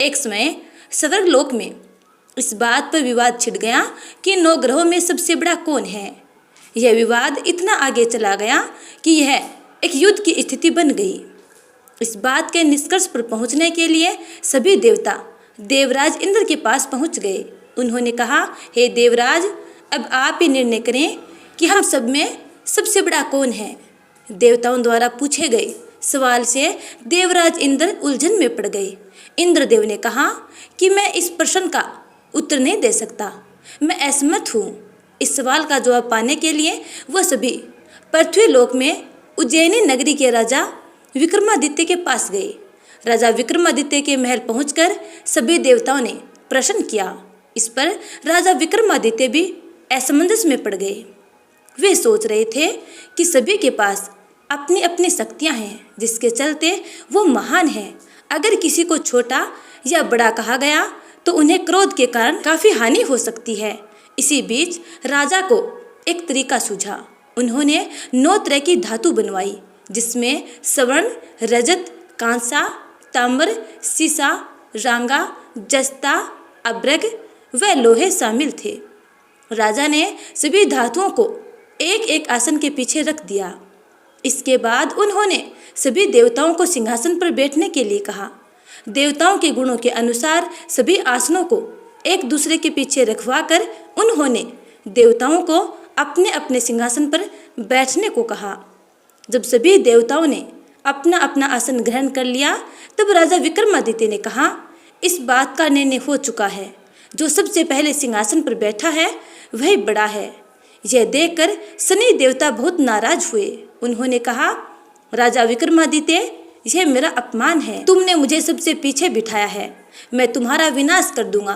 एक समय स्वर्गलोक में इस बात पर विवाद छिड़ गया कि 9 ग्रहों में सबसे बड़ा कौन है। यह विवाद इतना आगे चला गया कि यह एक युद्ध की स्थिति बन गई। इस बात के निष्कर्ष पर पहुंचने के लिए सभी देवता देवराज इंद्र के पास पहुंच गए। उन्होंने कहा, हे देवराज, अब आप ही निर्णय करें कि हम सब में सबसे बड़ा कौन है। देवताओं द्वारा पूछे गए सवाल से देवराज इंद्र उलझन में पड़ गए। इंद्रदेव ने कहा कि मैं इस प्रश्न का उत्तर नहीं दे सकता, मैं असमर्थ हूँ। इस सवाल का जवाब पाने के लिए वह सभी पृथ्वी लोक में उज्जैनी नगरी के राजा विक्रमादित्य के पास गए। राजा विक्रमादित्य के महल पहुंचकर सभी देवताओं ने प्रश्न किया। इस पर राजा विक्रमादित्य भी असमंजस में पड़ गए। वे सोच रहे थे कि सभी के पास अपनी अपनी शक्तियां हैं, जिसके चलते वो महान हैं। अगर किसी को छोटा या बड़ा कहा गया तो उन्हें क्रोध के कारण काफ़ी हानि हो सकती है। इसी बीच राजा को एक तरीका सूझा। उन्होंने 9 तरह की धातु बनवाई, जिसमें स्वर्ण, रजत, कांसा, ताम्र, सीसा, रांगा, जस्ता, अब्रक व लोहे शामिल थे। राजा ने सभी धातुओं को एक एक आसन के पीछे रख दिया। इसके बाद उन्होंने सभी देवताओं को सिंहासन पर बैठने के लिए कहा। देवताओं के गुणों के अनुसार सभी आसनों को एक दूसरे के पीछे रखवाकर उन्होंने देवताओं को अपने अपने सिंहासन पर बैठने को कहा। जब सभी देवताओं ने अपना अपना आसन ग्रहण कर लिया, तब राजा विक्रमादित्य ने कहा, इस बात का निर्णय हो चुका है, जो सबसे पहले सिंहासन पर बैठा है वही बड़ा है। यह देखकर शनि देवता बहुत नाराज हुए। उन्होंने कहा, राजा विक्रमादित्य, यह मेरा अपमान है। तुमने मुझे सबसे पीछे बिठाया है, मैं तुम्हारा विनाश कर दूंगा।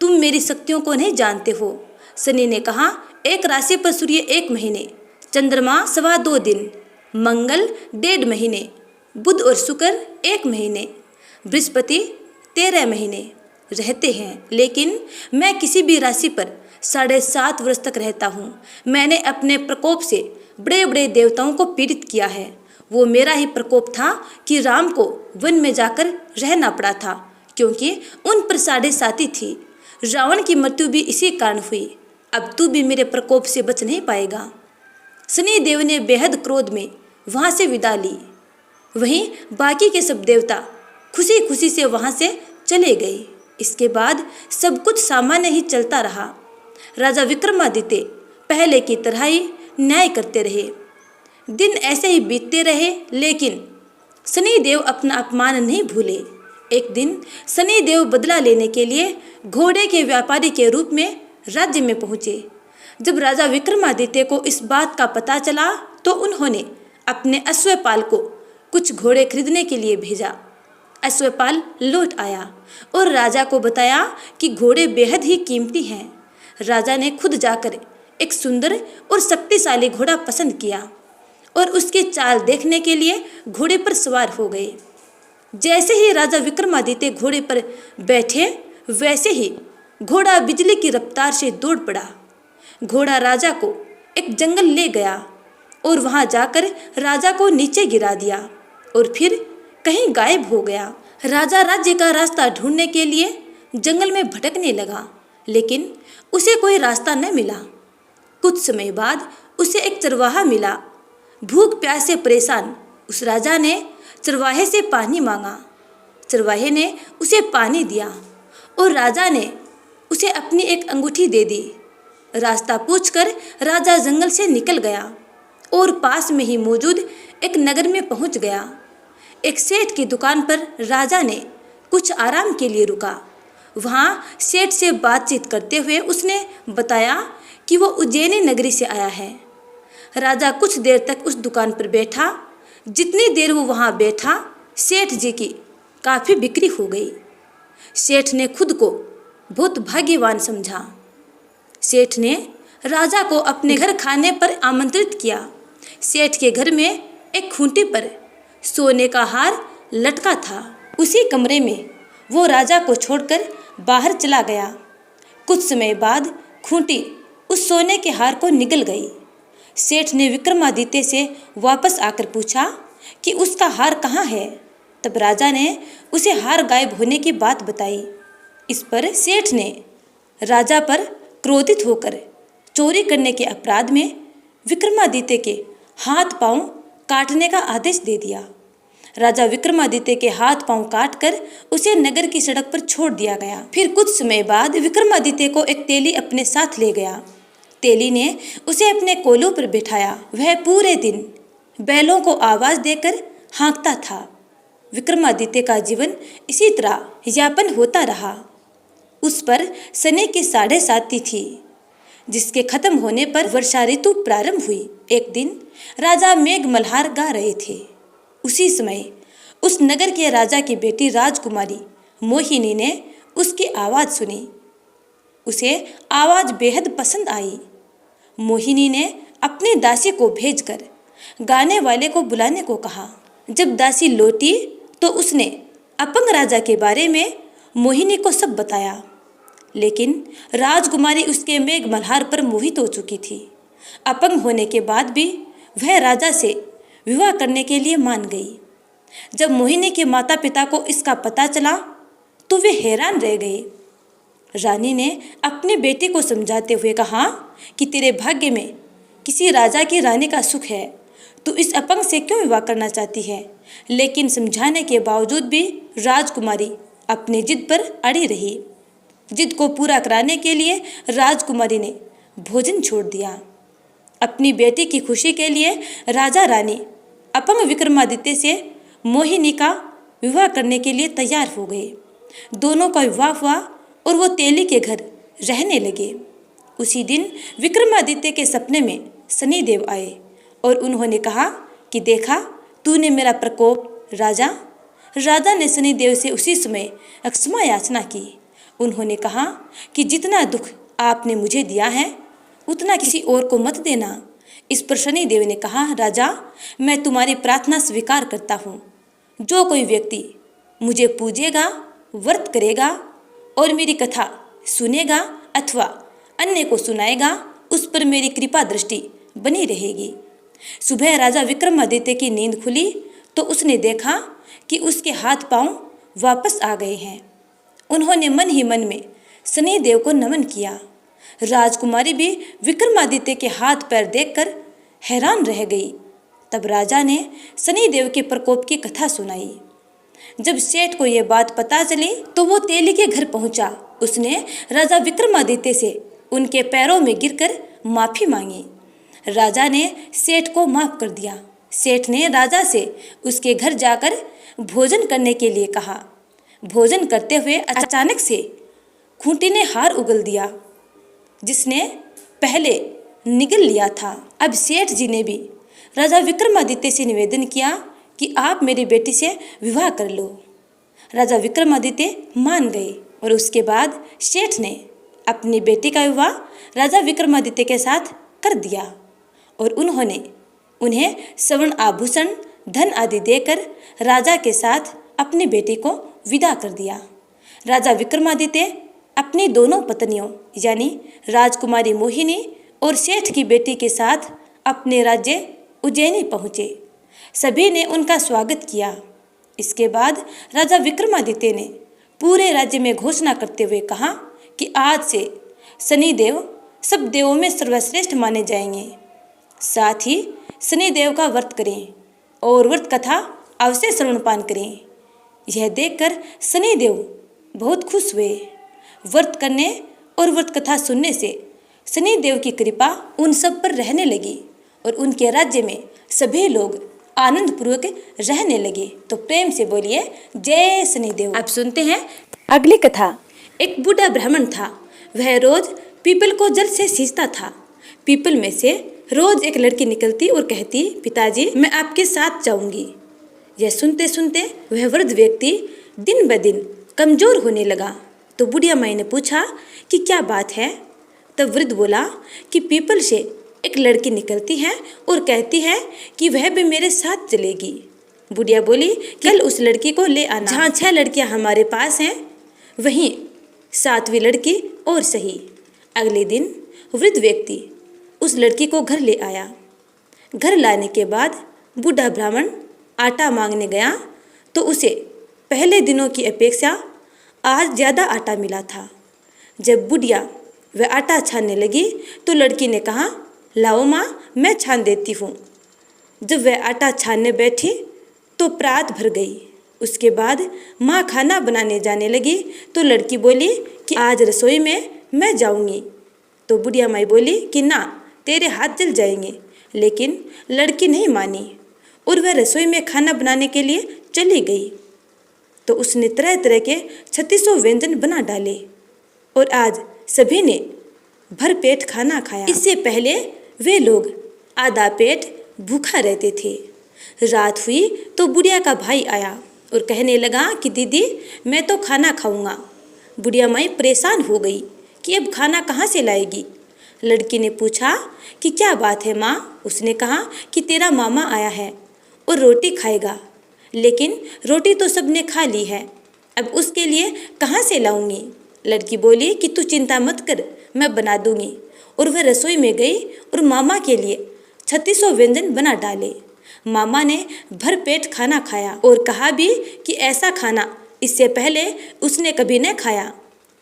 तुम मेरी शक्तियों को नहीं जानते हो। शनि ने कहा, एक राशि पर सूर्य 1 महीने, चंद्रमा 2.25 दिन, मंगल 1.5 महीने, बुध और शुक्र 1 महीने, बृहस्पति 13 महीने रहते हैं, लेकिन मैं किसी भी राशि पर 7.5 वर्ष तक रहता हूँ। मैंने अपने प्रकोप से बड़े बड़े देवताओं को पीड़ित किया है। वो मेरा ही प्रकोप था कि राम को वन में जाकर रहना पड़ा था, क्योंकि उन पर 7.5 थी। रावण की मृत्यु भी इसी कारण हुई। अब तू भी मेरे प्रकोप से बच नहीं पाएगा। शनि देव ने बेहद क्रोध में वहाँ से विदा ली। वहीं बाकी के सब देवता खुशी खुशी से वहाँ से चले गए। इसके बाद सब कुछ सामान्य ही चलता रहा। राजा विक्रमादित्य पहले की तरह ही न्याय करते रहे। दिन ऐसे ही बीतते रहे, लेकिन शनिदेव अपना अपमान नहीं भूले। एक दिन शनिदेव बदला लेने के लिए घोड़े के व्यापारी के रूप में राज्य में पहुँचे। जब राजा विक्रमादित्य को इस बात का पता चला तो उन्होंने अपने अश्वपाल को कुछ घोड़े खरीदने के लिए भेजा। अश्वपाल लौट आया और राजा को बताया कि घोड़े बेहद ही कीमती हैं। राजा ने खुद जाकर एक सुंदर और शक्तिशाली घोड़ा पसंद किया और उसकी चाल देखने के लिए घोड़े पर सवार हो गए। जैसे ही राजा विक्रमादित्य घोड़े पर बैठे, वैसे ही घोड़ा बिजली की रफ्तार से दौड़ पड़ा। घोड़ा राजा को एक जंगल ले गया और वहां जाकर राजा को नीचे गिरा दिया और फिर कहीं गायब हो गया। राजा राज्य का रास्ता ढूंढने के लिए जंगल में भटकने लगा, लेकिन उसे कोई रास्ता न मिला। कुछ समय बाद उसे एक चरवाहा मिला। भूख प्यास से परेशान उस राजा ने चरवाहे से पानी मांगा। चरवाहे ने उसे पानी दिया और राजा ने उसे अपनी एक अंगूठी दे दी। रास्ता पूछकर राजा जंगल से निकल गया और पास में ही मौजूद एक नगर में पहुंच गया। एक सेठ की दुकान पर राजा ने कुछ आराम के लिए रुका। वहां सेठ से बातचीत करते हुए उसने बताया कि वो उज्जैनी नगरी से आया है। राजा कुछ देर तक उस दुकान पर बैठा। जितनी देर वो वहाँ बैठा, सेठ जी की काफ़ी बिक्री हो गई। सेठ ने खुद को बहुत भाग्यवान समझा। सेठ ने राजा को अपने घर खाने पर आमंत्रित किया। सेठ के घर में एक खूंटी पर सोने का हार लटका था। उसी कमरे में वो राजा को छोड़कर बाहर चला गया। कुछ समय बाद खूंटी उस सोने के हार को निगल गई। सेठ ने विक्रमादित्य से वापस आकर पूछा कि उसका हार कहाँ है। तब राजा ने उसे हार गायब होने की बात बताई। इस पर सेठ ने राजा पर क्रोधित होकर चोरी करने के अपराध में विक्रमादित्य के हाथ पांव काटने का आदेश दे दिया। राजा विक्रमादित्य के हाथ पांव काटकर उसे नगर की सड़क पर छोड़ दिया गया। फिर कुछ समय बाद विक्रमादित्य को एक तेली अपने साथ ले गया। तेली ने उसे अपने कोलों पर बिठाया। वह पूरे दिन बैलों को आवाज देकर हाँकता था। विक्रमादित्य का जीवन इसी तरह यापन होता रहा। उस पर सने की 7.5 थी, जिसके खत्म होने पर वर्षा ऋतु प्रारंभ हुई। एक दिन राजा मेघ मल्हार गा रहे थे। उसी समय उस नगर के राजा की बेटी राजकुमारी मोहिनी ने उसकी आवाज़ सुनी। उसे आवाज़ बेहद पसंद आई। मोहिनी ने अपनी दासी को भेजकर गाने वाले को बुलाने को कहा। जब दासी लौटी तो उसने अपंग राजा के बारे में मोहिनी को सब बताया, लेकिन राजकुमारी उसके मेघ मल्हार पर मोहित हो चुकी थी। अपंग होने के बाद भी वह राजा से विवाह करने के लिए मान गई। जब मोहिनी के माता पिता को इसका पता चला तो वे हैरान रह गए। रानी ने अपनी बेटी को समझाते हुए कहा कि तेरे भाग्य में किसी राजा की रानी का सुख है, तू इस अपंग से क्यों विवाह करना चाहती है। लेकिन समझाने के बावजूद भी राजकुमारी अपनी जिद पर अड़ी रही। जिद को पूरा कराने के लिए राजकुमारी ने भोजन छोड़ दिया। अपनी बेटी की खुशी के लिए राजा रानी अपंग विक्रमादित्य से मोहिनी का विवाह करने के लिए तैयार हो गए। दोनों का विवाह हुआ और वो तेली के घर रहने लगे। उसी दिन विक्रमादित्य के सपने में शनिदेव आए और उन्होंने कहा कि देखा तूने मेरा प्रकोप राजा। राजा ने शनिदेव से उसी समय क्षमा याचना की। उन्होंने कहा कि जितना दुख आपने मुझे दिया है उतना किसी और को मत देना। इस पर शनिदेव ने कहा, राजा मैं तुम्हारी प्रार्थना स्वीकार करता हूँ। जो कोई व्यक्ति मुझे पूजेगा, व्रत करेगा और मेरी कथा सुनेगा अथवा अन्य को सुनाएगा, उस पर मेरी कृपा दृष्टि बनी रहेगी। सुबह राजा विक्रमादित्य की नींद खुली तो उसने देखा कि उसके हाथ पांव वापस आ गए हैं। उन्होंने मन ही मन में शनिदेव को नमन किया। राजकुमारी भी विक्रमादित्य के हाथ पैर देखकर हैरान रह गई। तब राजा ने शनिदेव के प्रकोप की कथा सुनाई। जब सेठ को यह बात पता चली तो वो तेली के घर पहुंचा। उसने राजा विक्रमादित्य से उनके पैरों में गिरकर माफी मांगी। राजा ने सेठ को माफ कर दिया। सेठ ने राजा से उसके घर जाकर भोजन करने के लिए कहा। भोजन करते हुए अचानक से खूंटी ने हार उगल दिया, जिसने पहले निगल लिया था। अब सेठ जी ने भी राजा विक्रमादित्य से निवेदन किया कि आप मेरी बेटी से विवाह कर लो। राजा विक्रमादित्य मान गए और उसके बाद सेठ ने अपनी बेटी का विवाह राजा विक्रमादित्य के साथ कर दिया और उन्होंने उन्हें स्वर्ण आभूषण, धन आदि देकर राजा के साथ अपनी बेटी को विदा कर दिया। राजा विक्रमादित्य अपनी दोनों पत्नियों यानी राजकुमारी मोहिनी और सेठ की बेटी के साथ अपने राज्य उज्जैनी पहुँचे। सभी ने उनका स्वागत किया। इसके बाद राजा विक्रमादित्य ने पूरे राज्य में घोषणा करते हुए कहा कि आज से शनिदेव सब देवों में सर्वश्रेष्ठ माने जाएंगे। साथ ही शनिदेव का व्रत करें और व्रत कथा अवश्य श्रवणपान करें। यह देखकर शनिदेव बहुत खुश हुए। व्रत करने और व्रत कथा सुनने से शनिदेव की कृपा उन सब पर रहने लगी और उनके राज्य में सभी लोग आनंद पूर्वक रहने लगे। तो प्रेम से बोलिए जय शनिदेव। आप सुनते हैं अगली कथा। एक बूढ़ा ब्राह्मण था। वह रोज पीपल को जल से सींचता था। पीपल में से रोज एक लड़की निकलती और कहती, पिताजी मैं आपके साथ जाऊंगी। यह सुनते सुनते वह वृद्ध व्यक्ति दिन ब दिन कमजोर होने लगा। तो बुढ़िया माई ने पूछा कि क्या बात है। तब वृद्ध बोला कि पीपल से एक लड़की निकलती है और कहती है कि वह भी मेरे साथ चलेगी। बुढ़िया बोली, कल उस लड़की को ले आना। जहाँ 6 लड़कियाँ हमारे पास हैं वहीं 7वीं लड़की और सही। अगले दिन वृद्ध व्यक्ति उस लड़की को घर ले आया। घर लाने के बाद बूढ़ा ब्राह्मण आटा मांगने गया तो उसे पहले दिनों की अपेक्षा आज ज़्यादा आटा मिला था। जब बुढ़िया वह आटा छानने लगी तो लड़की ने कहा, लाओ माँ, मैं छान देती हूँ। जब वह आटा छानने बैठी तो परात भर गई। उसके बाद माँ खाना बनाने जाने लगी तो लड़की बोली कि आज रसोई में मैं जाऊँगी। तो बुढ़िया माई बोली कि ना, तेरे हाथ जल जाएंगे। लेकिन लड़की नहीं मानी और वह रसोई में खाना बनाने के लिए चली गई। तो उसने तरह तरह के 3600 व्यंजन बना डाले और आज सभी ने भरपेट खाना खाया। इससे पहले वे लोग आधा पेट भूखा रहते थे। रात हुई तो बुढ़िया का भाई आया और कहने लगा कि दीदी, मैं तो खाना खाऊंगा। बुढ़िया माई परेशान हो गई कि अब खाना कहाँ से लाएगी। लड़की ने पूछा कि क्या बात है माँ। उसने कहा कि तेरा मामा आया है और रोटी खाएगा, लेकिन रोटी तो सबने खा ली है, अब उसके लिए कहाँ से लाऊंगी। लड़की बोली कि तू चिंता मत कर, मैं बना दूंगी। और वह रसोई में गई और मामा के लिए 3600 व्यंजन बना डाले। मामा ने भरपेट खाना खाया और कहा भी कि ऐसा खाना इससे पहले उसने कभी न खाया।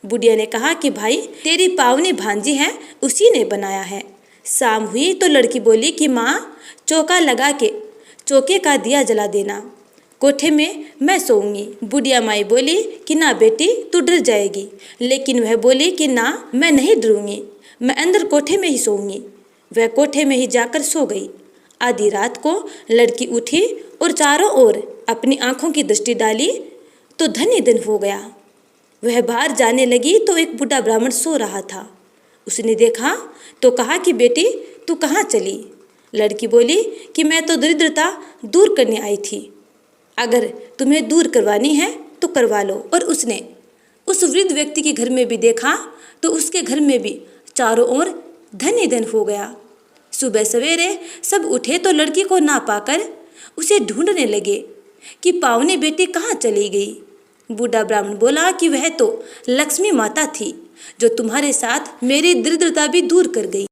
बुढ़िया ने कहा कि भाई, तेरी पावनी भांजी है, उसी ने बनाया है। शाम हुई तो लड़की बोली कि माँ, चौका लगा के चौके का दिया जला देना, कोठे में मैं सोऊंगी। बुढ़िया माई बोली कि ना बेटी, तू डर जाएगी। लेकिन वह बोली कि ना, मैं नहीं डरूंगी, मैं अंदर कोठे में ही सोऊंगी। वह कोठे में ही जाकर सो गई। आधी रात को लड़की उठी और चारों ओर अपनी आंखों की दृष्टि डाली तो धन ही धन हो गया। वह बाहर जाने लगी तो एक बूढ़ा ब्राह्मण सो रहा था। उसने देखा तो कहा कि बेटी, तू कहाँ चली। लड़की बोली कि मैं तो दरिद्रता दूर करने आई थी, अगर तुम्हें दूर करवानी है तो करवा लो। और उसने उस वृद्ध व्यक्ति के घर में भी देखा तो उसके घर में भी चारों ओर धन ही धन हो गया। सुबह सवेरे सब उठे तो लड़की को ना पाकर उसे ढूंढने लगे कि पावनी बेटी कहाँ चली गई। बूढ़ा ब्राह्मण बोला कि वह तो लक्ष्मी माता थी, जो तुम्हारे साथ मेरी दरिद्रता भी दूर कर गई।